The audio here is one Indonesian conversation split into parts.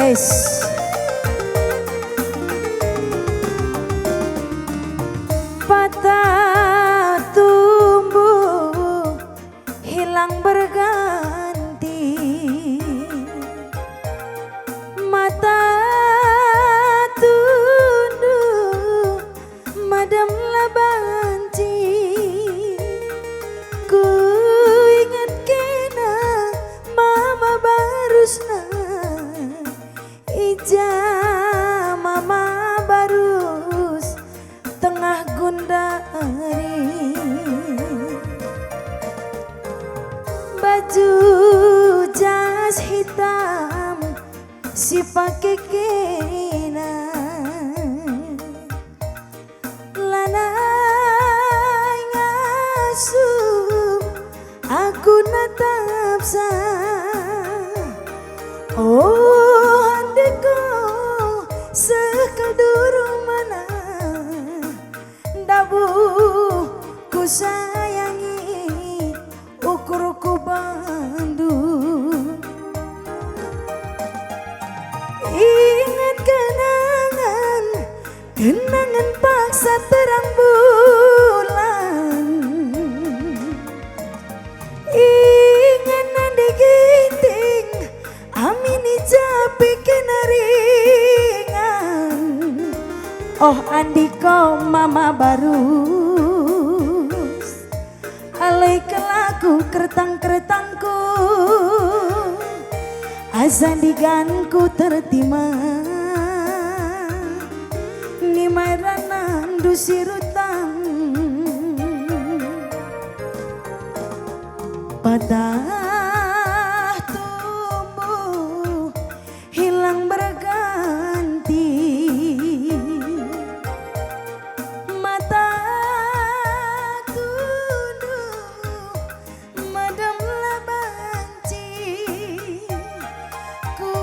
guys. Patah tumbuh hilang berganti, mata tunduk madamlah banci. Ku ingat kena mama barusna, ija mama barus tengah gundari. Baju jas hitam si pake kena, lanai ngasuh aku natap sa. Oh adikku sekal durung mana dabu ku sayangi ukur ku bandu. Ingat kenangan, kenangan paksa terang bulan. Ingat nadi giting amini japi kenaringan. Oh andiko mama barus, alai kelaku keretang-keretangku, azandiganku tertima, ni mairanan dusirutang. Patah tumbuh hilang berganti, mata tunduk madamlah banci. Ku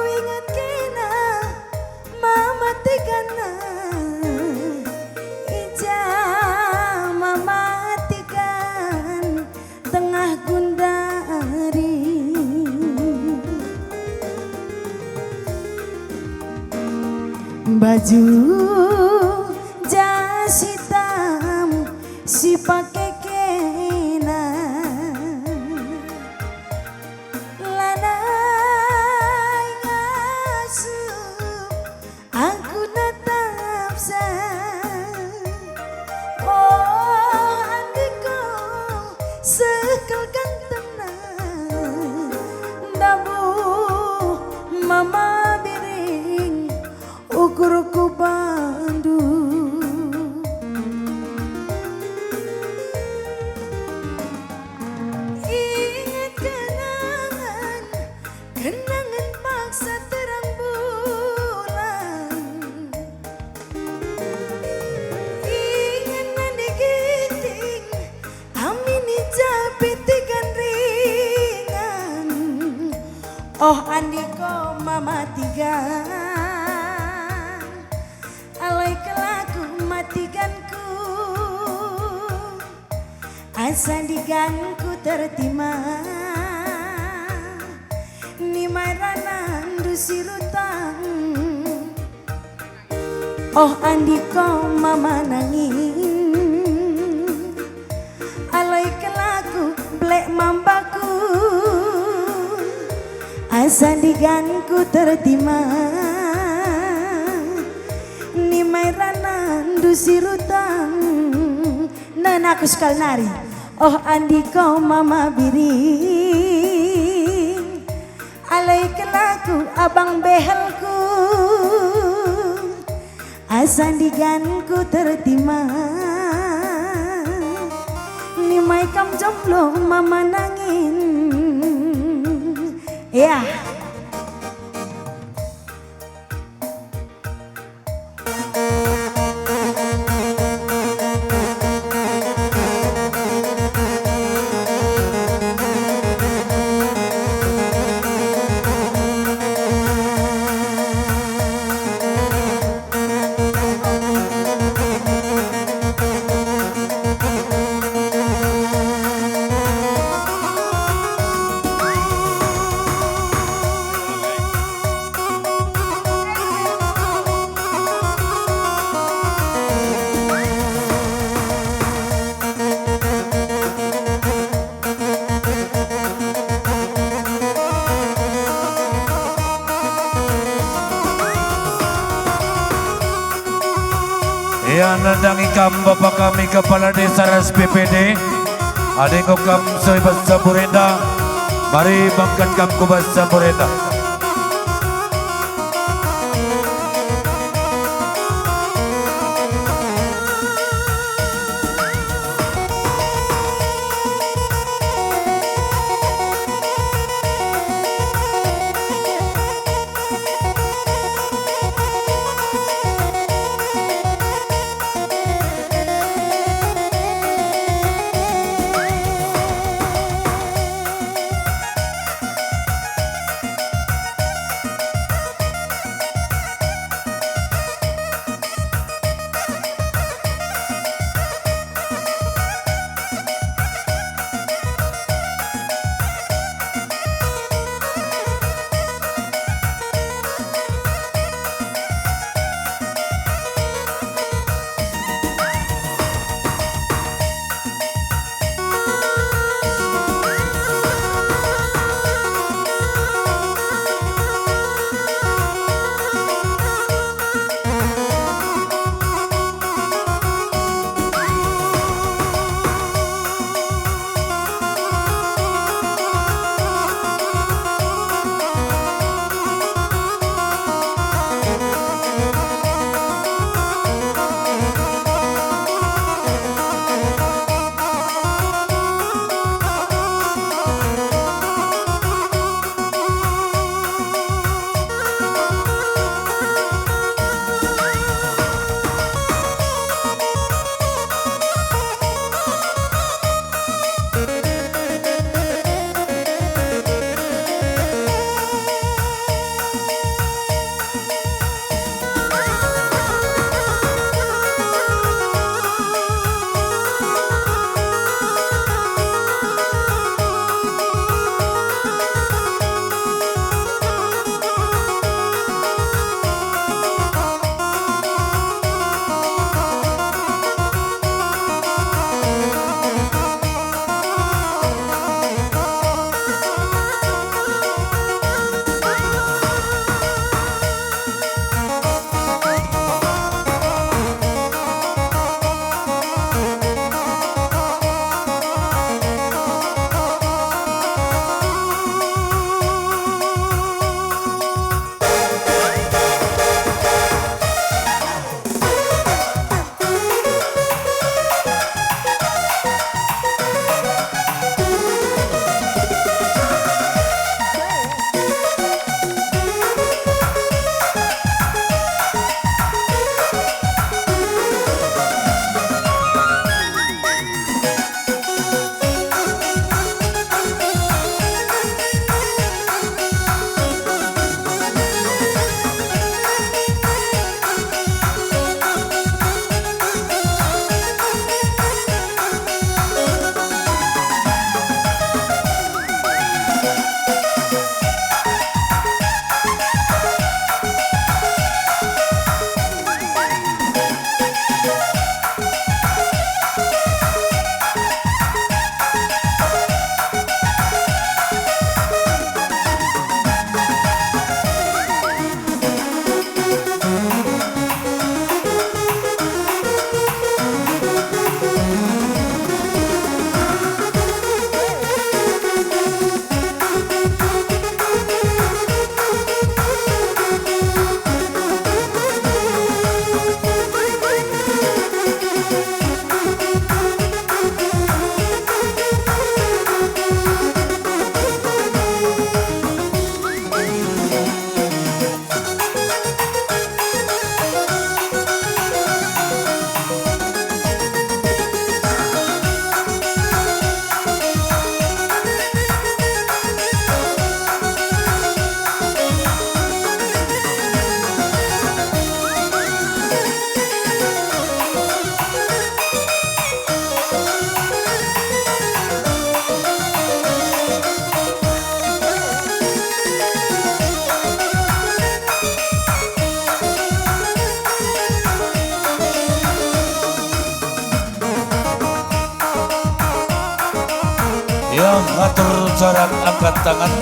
ingat kena mama tigana, ija mama tigan tengah gundari. Baju jas hitam si pake kena, lanai ngasuh aku natap sa. Oh adikku sekal gantengna dabu mama biring ukur ku bandu. Ingat kenangan, kenangan paksa terang bulan. Ingat nadi giting amini japitikan ringan. Oh andiko mama tigan, alai kelaku matiganku, asandiganku tertima, ni mairanan dusirutang. Oh andiko mama nangin, alai kelaku blek mambaku, asandiganku tertima, ni mairanan dusirutang. Nan aku sekal nari. Oh andiko mama biring, alai kelaku abang behelku, asandiganku tertima, ni mai kam jomblo mama nangin. Ya. Yang nandang ikam Bapak kami Kepala Desa Ras PPD Adik Okam Sohibas Sampurenda. Mari bangkat kam Kubas Sampurenda. Yang ngatur jarak angkat tangan.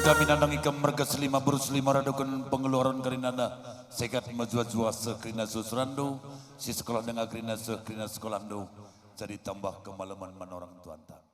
kami nandang ikam merga selima burus lima radukun pengeluaran karinana sekat majwa-jwa sekrina susrandu si sekolah dengan krina sekrina sekolahndo jadi tambah kemalaman man orang tuanta.